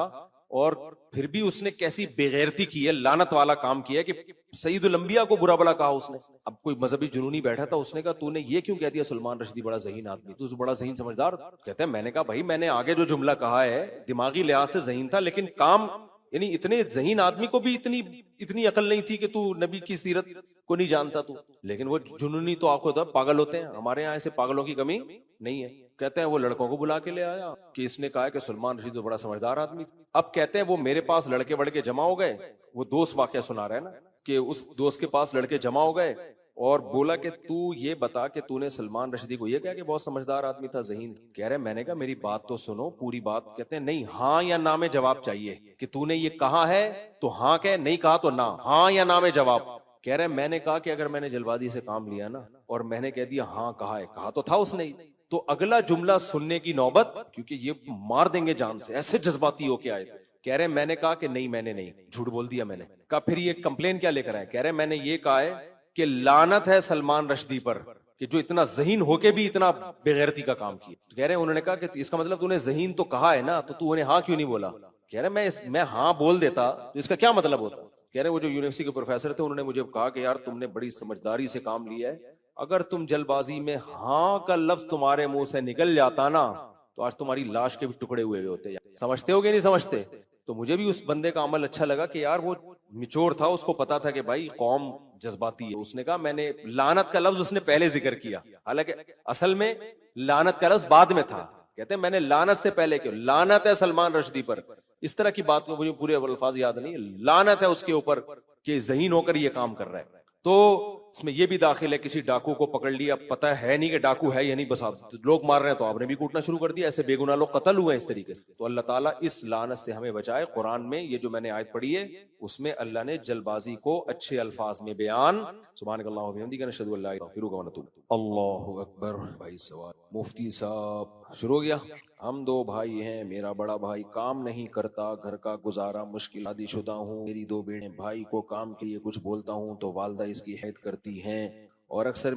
اور پھر بھی اس نے کیسی بےغیرتی کی ہے, لعنت والا کام کیا کہ سید الانبیاء کو برا بلا کہا اس نے. اب کوئی مذہبی جنونی بیٹھا تھا, اس نے کہا تو نے یہ کیوں کہہ دیا سلمان رشدی بڑا ذہین آدمی, تو بڑا ذہین سمجھدار. کہتے ہیں میں نے کہا بھائی میں نے آگے جو جملہ کہا ہے دماغی لحاظ سے ذہین تھا, لیکن کام یعنی اتنے ذہین آدمی کو بھی اتنی عقل نہیں تھی کہ تو نبی کی سیرت کو نہیں جانتا تو. لیکن وہ جنونی تو آپ کو پاگل ہوتے ہیں. ہمارے یہاں ایسے پاگلوں کی کمی نہیں ہے. کہتے ہیں وہ لڑکوں کو بلا کے لے آیا کہ اس نے کہا کہ سلمان رشید تو بڑا سمجھدار آدمی تھا. اب کہتے ہیں وہ میرے پاس لڑکے وڑکے جمع ہو گئے. وہ دوست واقعہ سنا رہے ہیں نا کہ اس دوست کے پاس لڑکے جمع ہو گئے اور بولا کہ تو یہ بتا کہ تو نے سلمان رشدی کو یہ کہا کہ بہت سمجھدار آدمی تھا, ذہین. کہہ رہے میں نے کہا میری بات تو سنو پوری بات. کہتے ہیں نہیں, ہاں یا نہ میں جواب چاہیے کہ تو نے یہ کہا ہے تو ہاں کہ, نہیں کہا تو نہ, ہاں یا نہ میں جواب. کہہ رہے میں نے کہا کہ اگر میں نے جلد بازی سے کام لیا نا اور میں نے کہہ دیا ہاں کہا ہے, کہا تو تھا اس نے, تو اگلا جملہ سننے کی نوبت, کیونکہ یہ مار دیں گے جان سے, ایسے جذباتی ہو کے آئے تھے. کہہ رہے میں نے کہا کہ نہیں میں نے نہیں, جھوٹ بول دیا میں نے. کہا پھر یہ کمپلین کیا لے کر آئے؟ کہہ رہے میں نے یہ کہا ہے کہ لعنت ہے سلمان رشدی پر کہ جو اتنا ذہین ہو کے بھی اتنا بےغیرتی کا کام کیا. کہہ رہے انہوں نے کہا کہ اس کا مطلب تو نے ذہین تو کہا ہے نا, تو انہیں ہاں کیوں نہیں بولا؟ کہہ رہے میں ہاں بول دیتا تو اس کا کیا مطلب ہوتا؟ کہہ رہے وہ جو یونیورسٹی کے پروفیسر تھے انہوں نے مجھے کہا کہ یار تم نے بڑی سمجھداری سے کام لیا ہے، اگر تم جلد بازی میں ہاں کا لفظ تمہارے منہ سے نکل جاتا نا تو آج تمہاری لاش کے بھی ٹکڑے ہوئے ہوتے. سمجھتے ہو کہ نہیں سمجھتے؟ تو مجھے بھی اس بندے کا عمل اچھا لگا کہ یار وہ میچور تھا، اس کو پتا تھا کہ بھائی قوم جذباتی ہے. اس نے کہا میں نے لعنت کا لفظ اس نے پہلے ذکر کیا، حالانکہ اصل میں لعنت کا لفظ بعد میں تھا. کہتے ہیں میں نے لعنت سے پہلے کیوں، لعنت ہے سلمان رشدی پر. اس طرح کی بات کو مجھے پورے الفاظ یاد نہیں، لعنت ہے اس کے اوپر کہ ذہین ہو کر یہ کام کر رہا ہے. تو اس میں یہ بھی داخل ہے کسی ڈاکو کو پکڑ لیا، پتہ ہے نہیں کہ ڈاکو ہے یا نہیں، بس آپ لوگ مار رہے ہیں تو آپ نے بھی کوٹنا شروع کر دیا، ایسے بے گناہ لوگ قتل ہوئے اس طریقے سے. تو اللہ تعالیٰ اس لعنت سے ہمیں بچائے. قرآن میں یہ جو میں نے آیت پڑھی ہے اس میں اللہ نے جلد بازی کو اچھے الفاظ میں بیان. سبحانک اللہم و بحمدک نشہد ان لا الہ الا انت نستغفرک ونتوب. اللہ اکبر. بھائی سوال مفتی صاحب شروع ہو گیا. ہم دو بھائی ہیں، میرا بڑا بھائی کام نہیں کرتا، گھر کا گزارا مشکل، شادی شدہ ہوں، میری دو بیٹے. بھائی کو کام کے لیے کچھ بولتا ہوں تو والدہ اس کی حمایت کرتی ہیں اور اکثر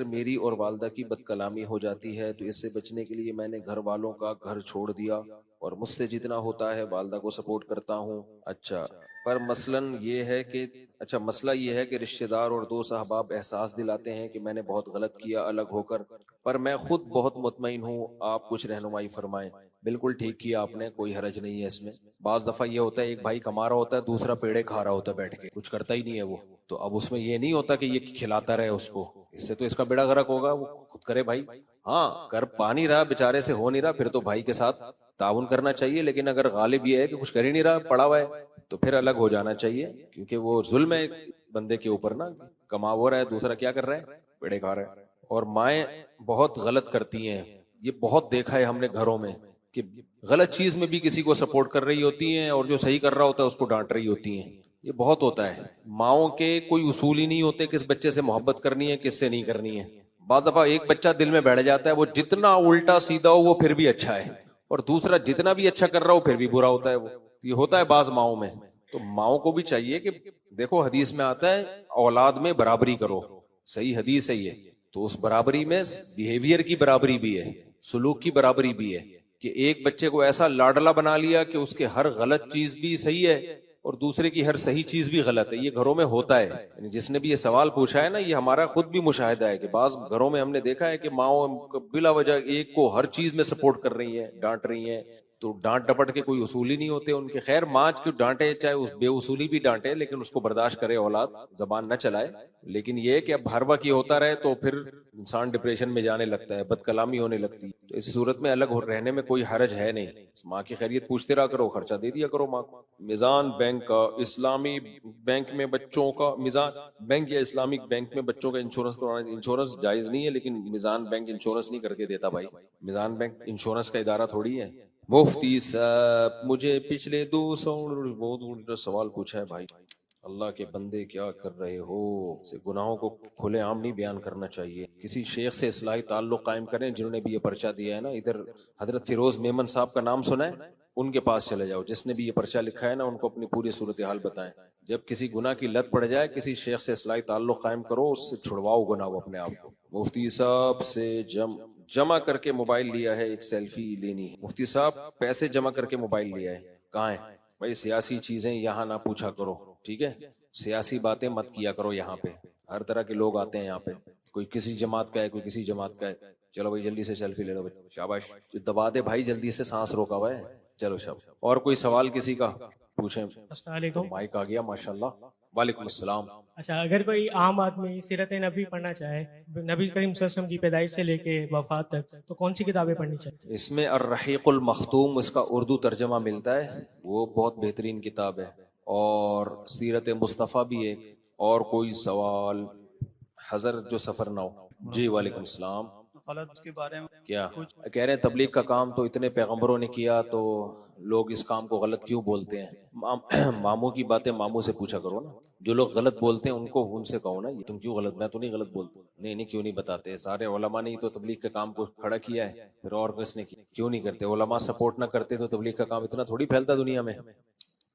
میری اور والدہ کی بد کلامی ہو جاتی ہے. تو اس سے بچنے کے لیے میں نے گھر والوں کا گھر چھوڑ دیا اور مجھ سے جتنا ہوتا ہے والدہ کو سپورٹ کرتا ہوں. اچھا پر مسئلہ یہ ہے کہ رشتہ دار اور دوست احباب احساس دلاتے ہیں کہ میں نے بہت غلط کیا الگ ہو کر، پر میں خود بہت مطمئن ہوں. آپ کچھ رہنمائی فرمائیں. بالکل ٹھیک کیا آپ نے، کوئی حرج نہیں ہے اس میں. بعض دفعہ یہ ہوتا ہے ایک بھائی کما رہا ہوتا ہے، دوسرا پیڑے کھا رہا ہوتا ہے بیٹھ کے، کچھ کرتا ہی نہیں ہے وہ. تو اب اس میں یہ نہیں ہوتا کہ یہ کھلاتا رہے اس کو، اس سے تو اس کا بیڑا غرق ہوگا. وہ خود کرے بھائی. ہاں کر پا نہیں رہا بیچارے سے، ہو نہیں رہا، پھر تو بھائی کے ساتھ تعاون کرنا چاہیے. لیکن اگر غالب یہ ہے کہ کچھ کر ہی نہیں رہا، پڑا ہوا ہے، تو پھر الگ ہو جانا چاہیے. کیونکہ وہ ظلم ہے بندے کے اوپر نا، کما ہو رہا ہے، دوسرا کیا کر رہا ہے، پیڑے کھا رہا ہے. اور مائیں بہت غلط کرتی ہیں، یہ بہت دیکھا ہے ہم نے گھروں میں کہ غلط چیز میں بھی کسی کو سپورٹ کر رہی ہوتی ہیں اور جو صحیح کر رہا ہوتا ہے اس کو ڈانٹ رہی ہوتی ہیں. یہ بہت ہوتا ہے. ماؤں کے کوئی اصول ہی نہیں ہوتے کس بچے سے محبت کرنی ہے کس سے نہیں کرنی ہے. بعض دفعہ ایک بچہ دل میں بیٹھ جاتا ہے، وہ جتنا الٹا سیدھا ہو وہ پھر بھی اچھا ہے، اور دوسرا جتنا بھی اچھا کر رہا ہو پھر بھی برا ہوتا ہے. وہ یہ ہوتا ہے بعض ماؤں میں. تو ماؤں کو بھی چاہیے کہ دیکھو حدیث میں آتا ہے اولاد میں برابری کرو، صحیح حدیث ہے یہ. تو اس برابری میں بیہیویئر کی برابری بھی ہے، سلوک کی برابری بھی ہے، کہ ایک بچے کو ایسا لاڈلا بنا لیا کہ اس کے ہر غلط چیز بھی صحیح ہے اور دوسرے کی ہر صحیح چیز بھی غلط ہے. یہ گھروں میں ہوتا ہے. یعنی جس نے بھی یہ سوال پوچھا ہے نا، یہ ہمارا خود بھی مشاہدہ ہے کہ بعض گھروں میں ہم نے دیکھا ہے کہ ماؤں بلا وجہ ایک کو ہر چیز میں سپورٹ کر رہی ہیں، ڈانٹ رہی ہیں. تو ڈانٹ ڈپٹ کے کوئی اصول ہی نہیں ہوتے ان کے. خیر ماں کو ڈانٹے چاہے اس بے اصولی بھی ڈانٹے، لیکن اس کو برداشت کرے اولاد، زبان نہ چلائے. لیکن یہ کہ اب ہر وقت یہ ہوتا رہے تو پھر انسان ڈپریشن میں جانے لگتا ہے، بد کلامی ہونے لگتی ہے. تو اس صورت میں الگ رہنے میں کوئی حرج ہے نہیں. ماں کی خیریت پوچھتے رہا کرو، خرچہ دے دیا کرو ماں کو. میزان بینک کا اسلامی بینک میں بچوں کا، میزان بینک یا اسلامک بینک میں بچوں کا انشورنس کروانا، انشورنس جائز نہیں ہے لیکن میزان بینک انشورنس نہیں کر کے دیتا بھائی. میزان بینک انشورنس کا ادارہ تھوڑی ہے. مفتی صاحب مجھے پچھلے 200 بہت سوال پوچھا ہے بھائی. اللہ کے بندے کیا کر رہے ہو؟ سے گناہوں کو کھلے عام نہیں بیان کرنا چاہیے. کسی شیخ سے اصلاحی تعلق قائم کریں جنہوں نے بھی یہ پرچہ دیا ہے نا. ادھر حضرت فیروز میمن صاحب کا نام سنا ہے، ان کے پاس چلے جاؤ. جس نے بھی یہ پرچہ لکھا ہے نا ان کو اپنی پوری صورتحال بتائیں. جب کسی گناہ کی لت پڑ جائے کسی شیخ سے اصلاحی تعلق قائم کرو، اس سے چھڑواؤ گناہ وہ اپنے آپ کو. مفتی صاحب سے جمع کر کے موبائل لیا ہے، ایک سیلفی لینی ہے. مفتی صاحب پیسے جمع کر کے موبائل لیا ہے، کہاں ہے بھائی؟ سیاسی چیزیں یہاں نہ پوچھا کرو، ٹھیک ہے؟ سیاسی باتیں مت کیا کرو یہاں پہ. ہر طرح کے لوگ آتے ہیں یہاں پہ، کوئی کسی جماعت کا ہے کوئی کسی جماعت کا ہے. چلو بھائی جلدی سے سیلفی لے لو، شاباش. دبا دے بھائی جلدی سے، سانس روکا ہوا ہے. چلو شاباش. اور کوئی سوال کسی کا پوچھیں؟
السلام علیکم.
مائک آ گیا ماشاءاللہ. وعلیکم السلام.
اچھا، اگر کوئی عام آدمی سیرت نبی پڑھنا چاہے، نبی کریم صلی اللہ علیہ وسلم کی پیدائش سے لے کے وفات تک، تو کون سی کتابیں پڑھنی چاہیے؟
اس میں الرحیق المختوم، اس کا اردو ترجمہ ملتا ہے، وہ بہت بہترین کتاب ہے. اور سیرت مصطفیٰ بھی ہے. اور کوئی سوال حضرت جو سفر نہ ہو؟ جی وعلیکم السلام.
غلط کے بارے میں
کیا کہہ رہے ہیں؟ تبلیغ کا کام تو اتنے پیغمبروں نے کیا، تو لوگ اس کام کو غلط کیوں بولتے ہیں؟ ماموں کی باتیں ماموں سے پوچھا کرو نا. جو لوگ غلط بولتے ہیں ان کو ان سے کہو نا یہ تم کیوں غلط، میں تو نہیں غلط بولتا. نہیں کیوں نہیں بتاتے؟ سارے علماء نے ہی تو تبلیغ کے کام کو کھڑا کیا ہے، پھر اور کس نے کیوں نہیں کرتے؟ علماء سپورٹ نہ کرتے تو تبلیغ کا کام اتنا تھوڑی پھیلتا دنیا میں.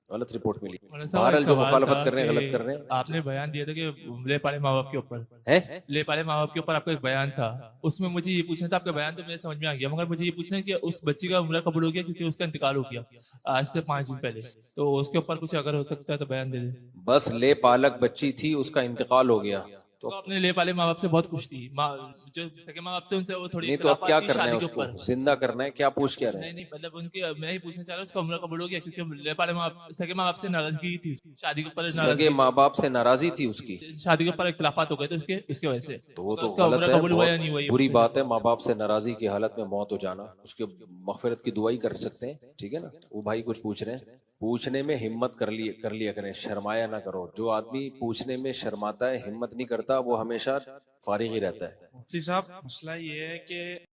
غلط رپورٹ ملی.
مولانا صاحب،
بہرحال
ایک
جو
سوال
مخالفت
تھا
کر رہے ہیں
کہ
غلط کر رہے ہیں.
آپ نے بیان دیا تھا کہ لے پالے ماں باپ کے اوپر،
ہیں
لے پالے ماں باپ کے اوپر آپ کا ایک بیان تھا. اس میں مجھے یہ پوچھنا تھا، آپ کا بیان تو میرے سمجھ میں آ گیا، مگر مجھے یہ پوچھنا ہے کہ اس بچی کا عمرہ قبول ہو گیا کیونکہ اس کا انتقال ہو گیا آج سے 5 دن پہلے، تو اس کے اوپر کچھ اگر ہو سکتا ہے تو بیان دے دیں.
بس لے پالک بچی تھی، اس کا انتقال ہو گیا
تو اپنے لے پالے ماں باپ سے بہت خوش تھی، جو سگے ماں باپ تھے ان سے وہ تھوڑی
نہیں تو اب کیا
اختلافات تھی
کرنا ہے
شادی کے
اس کو
اوپر.
زندہ کرنا ہے کیا پوچھ کیا رہے
نہیں
ہیں.
نہیں، مطلب ان کے میں ہی پوچھنا چاہ رہا ہوں اس کا عمرہ قبول ہو گیا کیونکہ لے پالے ماں سگے ماں باپ سے ناراضگی تھی، شادی کے اوپر
سگے
ناراضگی،
ماں باپ سے ناراضی تھی اس کی
شادی کے اوپر اختلافات ہو گئے تھے اس کی وجہ سے،
تو وہ تو
اس کا
غلط
عمرہ
ہے.
قبول ہوا یا نہیں ہوا،
بہت
یہ
بری
پوچھنا
بات ہے ماں باپ سے ناراضی کی حالت میں موت ہو جانا. اس کے مغفرت کی دعائی کر سکتے ہیں، ٹھیک ہے نا. وہ بھائی کچھ پوچھ رہے ہیں، پوچھنے میں ہمت کر لیا کریں، شرمایا نہ کرو. جو آدمی پوچھنے میں شرماتا ہے، ہمت نہیں کرتا، وہ ہمیشہ فارغ ہی رہتا ہے.
مفتی صاحب مسئلہ یہ ہے کہ